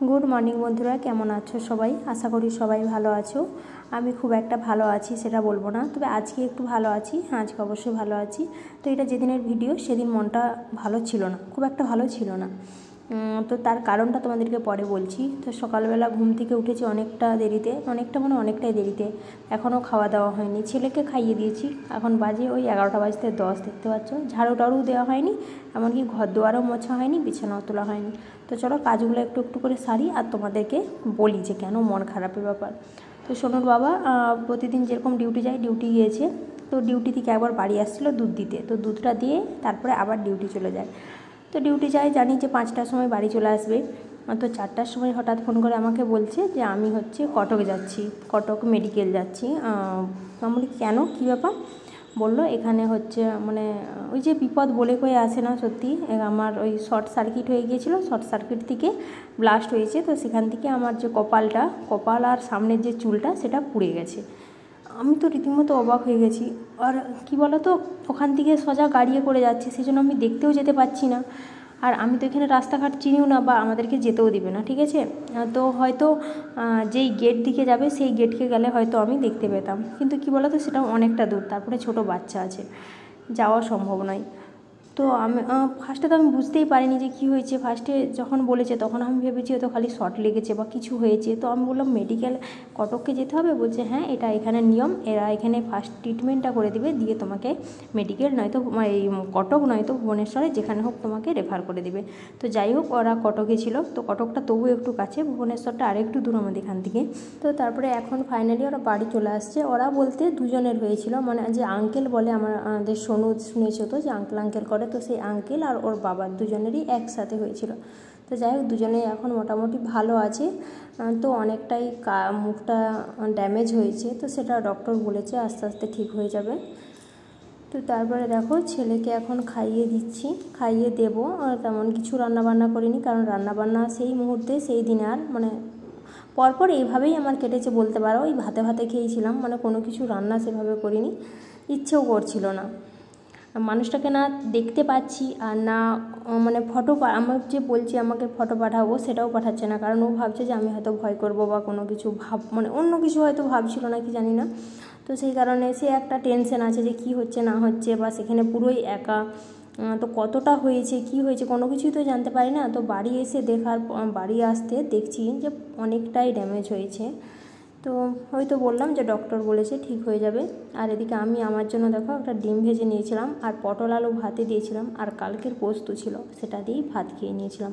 Good morning বন্ধুরা, কেমন আছো সবাই? আশা করি সবাই ভালো আছো। আমি খুব একটা ভালো আছি সেটা বলবো না, তবে আজকে একটু ভালো আছি। আজকে অবশ্যই ভালো আছি। তো এটা যেদিনের ভিডিও সেদিন মনটা ভালো ছিল না, খুব একটা ভালো ছিল না। তো তার কারণটা তোমাদেরকে পরে বলছি। তো সকালবেলা ঘুম থেকে উঠেছি অনেকটাই দেরিতে। এখনও খাওয়া দাওয়া হয়নি। ছেলেকে খাইয়ে দিয়েছি, এখন বাজে ওই 11টা বাজতে 10, দেখতে পাচ্ছ। ঝাড়ু টাড়ু দেওয়া হয়নি, এমনকি ঘর দুয়ারও মোছা হয়নি, বিছানাও তোলা হয়নি। তো চলো কাজগুলো একটু একটু করে সারি আর তোমাদেরকে বলি যে কেন মন খারাপের ব্যাপার। তো সোনুর বাবা প্রতিদিন যেরকম ডিউটি যায়, ডিউটি গিয়েছে। তো ডিউটি থেকে একবার বাড়ি আসছিলো দুধ দিতে, তো দুধটা দিয়ে তারপরে আবার ডিউটি চলে যায়। তো ডিউটি যায়, জানি যে 5টার সময় বাড়ি চলে আসবে। তো 4টার সময় হঠাৎ ফোন করে আমাকে বলছে যে আমি কটক যাচ্ছি, কটক মেডিকেল যাচ্ছি। আমি বলি কেন, কী ব্যাপার? বললো এখানে মানে ওই যে বিপদ বলে কয়ে আসে না, সত্যি আমার ওই শর্ট সার্কিট হয়ে গিয়েছিলো, শর্ট সার্কিট থেকে ব্লাস্ট হয়েছে। তো সেখান থেকে আমার যে কপাল আর সামনের যে চুলটা সেটা পুড়ে গেছে। আমি তো রীতিমতো অবাক হয়ে গেছি। আর কি বলো তো, ওখান থেকে সোজা গাড়িয়ে করে যাচ্ছে, সেই জন্য আমি দেখতেও যেতে পারছি না। আর আমি তো এখানে রাস্তাঘাট চিনিও না, বা আমাদেরকে যেতেও দেবে না, ঠিক আছে। তো হয়তো যেই গেট দিকে যাবে সেই গেটকে গেলে হয়তো আমি দেখতে পেতাম, কিন্তু কি বলো তো, সেটা অনেকটা দূর, তারপরে ছোট বাচ্চা আছে, যাওয়া সম্ভব নয়। তো আমি ফার্স্টে তো আমি বুঝতেই পারিনি যে কী হয়েছে। ফার্স্টে যখন বলেছে তখন আমি ভেবেছি হয়তো খালি শর্ট লেগেছে বা কিছু হয়েছে। তো আমি বললাম মেডিকেল কটককে যেতে হবে? বলছে হ্যাঁ, এটা এখানে নিয়ম, এরা এখানে ফার্স্ট ট্রিটমেন্টটা করে দিবে, দিয়ে তোমাকে মেডিকেল নয়তো এই কটক নয়তো ভুবনেশ্বরে যেখানে হোক তোমাকে রেফার করে দিবে। তো যাই হোক, ওরা কটকে ছিল, তো কটকটা তবু একটু কাছে, ভুবনেশ্বরটা আরেকটু দূর আমাদের এখান থেকে। তো তারপরে এখন ফাইনালি ওরা বাড়ি চলে আসছে। ওরা বলতে দুজনের হয়েছিল, মানে যে আঙ্কেল বলে আমাদের শুনেছো তো, যে আঙ্কেল করে, তো সেই আঙ্কেল আর ওর বাবার দুজনেরই একসাথে হয়েছিল। তো যাই হোক, দুজনেই এখন মোটামুটি ভালো আছে। তো অনেকটাই মুখটা ড্যামেজ হয়েছে, তো সেটা ডক্টর বলেছে আস্তে আস্তে ঠিক হয়ে যাবে। তো তারপরে দেখো, ছেলেকে এখন খাইয়ে দিচ্ছি, খাইয়ে দেবো। আর তেমন কিছু রান্নাবান্না করিনি, কারণ রান্নাবান্না সেই মুহূর্তে সেই দিনে আর মানে পরপর এইভাবেই আমার কেটেছে বলতে পারো। ওই ভাতে খেয়েছিলাম, মানে কোনো কিছু রান্না সেভাবে করিনি, ইচ্ছেও করছিল না। মানুষটাকে না দেখতে পাচ্ছি, আর না মানে আমার যে বলছি আমাকে ফটো পাঠাবো সেটাও পাঠাচ্ছে না, কারণ ও ভাবছে যে আমি হয়তো ভয় করবো বা কোনো কিছু মানে অন্য কিছু হয়তো ভাবছিল না, কি জানি না। তো সেই কারণে সে একটা টেনশন আছে যে কি হচ্ছে না হচ্ছে, বা সেখানে পুরোই একা। তো কতটা হয়েছে, কি হয়েছে, কোনো কিছুই তো জানতে পারি না। তো বাড়ি আসতে দেখছি যে অনেকটাই ড্যামেজ হয়েছে। তো হয়তো বললাম যে ডক্টর বলেছে ঠিক হয়ে যাবে। আর এদিকে আমি আমার জন্য দেখো একটা ডিম ভেজে নিয়েছিলাম, আর পটল আলু ভাতে দিয়েছিলাম, আর কালকের পোস্ত ছিল সেটা দিয়েই ভাত খেয়ে নিয়েছিলাম।